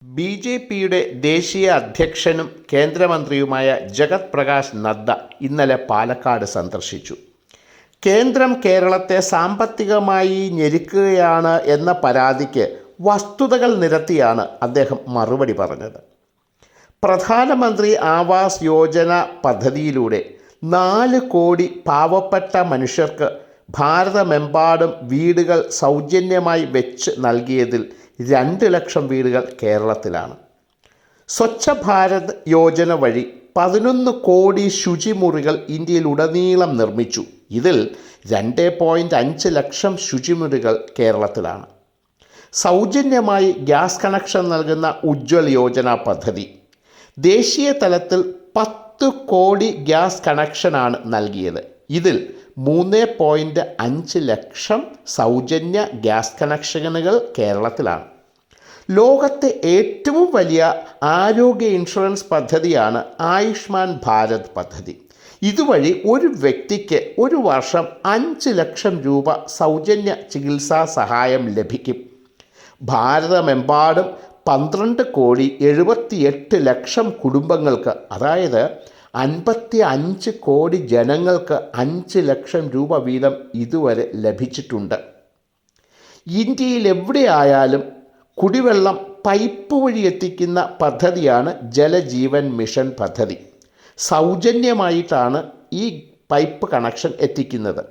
ബി.ജെ.പിയുടെ ദേശീയ അധ്യക്ഷനും കേന്ദ്രമന്ത്രിയുമായ ജഗത് പ്രകാശ് നദ്ദ ഇന്നലെ പാലക്കാട് സന്ദർശിച്ചു. കേന്ദ്രം കേരളത്തെ സാമ്പത്തികമായി ഞെരുക്കുകയാണ് എന്ന പരാതിക്ക് വസ്തുതകൾ നിരത്തിയാണ് അദ്ദേഹം മറുപടി പറഞ്ഞത്. പ്രധാനമന്ത്രി ആവാസ് യോജന പദ്ധതിയിലൂടെ 4 കോടി പാവപ്പെട്ട മനുഷ്യർക്ക് ഭാരതമെമ്പാടും വീടുകൾ സൗജന്യമായി വെച്ച് നൽകിയതിൽ 2 ലക്ഷം വീടുകൾ കേരളത്തിലാണ്. സ്വച്ഛ ഭാരത് യോജന വഴി 11 കോടി ശുചിമുറികൾ ഇന്ത്യയിലുടനീളം നിർമ്മിച്ചു. ഇതിൽ 2.5 ലക്ഷം ശുചിമുറികൾ കേരളത്തിലാണ്. സൗജന്യമായി ഗ്യാസ് കണക്ഷൻ നൽകുന്ന ഉജ്ജ്വൽ യോജന പദ്ധതി ദേശീയ തലത്തിൽ 10 കോടി ഗ്യാസ് കണക്ഷനാണ് നൽകിയത്. ഇതിൽ 3.5 ലക്ഷം സൗജന്യ ഗ്യാസ് കണക്ഷനുകൾ കേരളത്തിലാണ്. ലോകത്തെ ഏറ്റവും വലിയ ആരോഗ്യ ഇൻഷുറൻസ് പദ്ധതിയാണ് ആയുഷ്മാൻ ഭാരത് പദ്ധതി. ഇതുവഴി ഒരു വ്യക്തിക്ക് ഒരു വർഷം 5 ലക്ഷം രൂപ സൗജന്യ ചികിത്സാ സഹായം ലഭിക്കും. ഭാരതമെമ്പാടും 12 കോടി 78 ലക്ഷം കുടുംബങ്ങൾക്ക്, അതായത് 55 കോടി ജനങ്ങൾക്ക് 5 ലക്ഷം രൂപ വീതം ഇതുവരെ ലഭിച്ചിട്ടുണ്ട്. ഇന്ത്യയിൽ എവിടെയായാലും കുടിവെള്ളം പൈപ്പ് വഴി എത്തിക്കുന്ന പദ്ധതിയാണ് ജലജീവൻ മിഷൻ പദ്ധതി. സൗജന്യമായിട്ടാണ് ഈ പൈപ്പ് കണക്ഷൻ എത്തിക്കുന്നത്.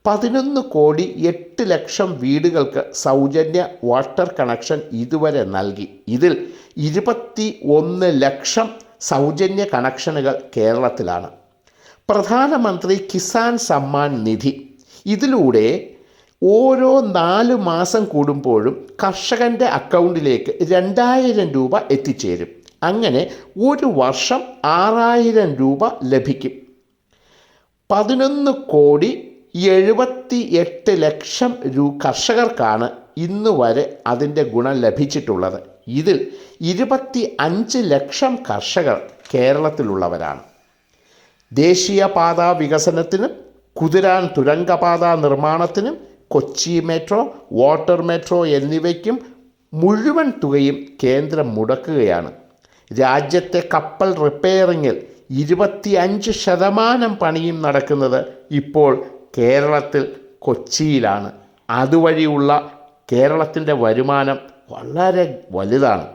11 കോടി 8 ലക്ഷം വീടുകൾക്ക് സൗജന്യ വാട്ടർ കണക്ഷൻ ഇതുവരെ നൽകി. ഇതിൽ 21 ലക്ഷം സൗജന്യ കണക്ഷനുകൾ കേരളത്തിലാണ്. പ്രധാനമന്ത്രി കിസാൻ സമ്മാൻ നിധി, ഇതിലൂടെ ഓരോ 4 മാസം കൂടുമ്പോഴും കർഷകൻ്റെ അക്കൗണ്ടിലേക്ക് 2000 രൂപ എത്തിച്ചേരും. അങ്ങനെ ഒരു വർഷം 6000 രൂപ ലഭിക്കും. 11 കോടി 78 ലക്ഷം കർഷകർക്കാണ് ഇന്നുവരെ അതിൻ്റെ ഗുണം ലഭിച്ചിട്ടുള്ളത്. ഇതിൽ 25 ലക്ഷം കർഷകർ കേരളത്തിലുള്ളവരാണ്. ദേശീയപാതാ വികസനത്തിനും കുതിരാൻ തുരങ്കപാത നിർമ്മാണത്തിനും കൊച്ചി മെട്രോ, വാട്ടർ മെട്രോ എന്നിവയ്ക്കും മുഴുവൻ തുകയും കേന്ദ്രം മുടക്കുകയാണ്. രാജ്യത്തെ കപ്പൽ റിപ്പയറിങ്ങിൽ 25% പണിയും നടക്കുന്നത് ഇപ്പോൾ കേരളത്തിൽ കൊച്ചിയിലാണ്. അതുവഴിയുള്ള കേരളത്തിൻ്റെ വരുമാനം വളരെ വലുതാണ്.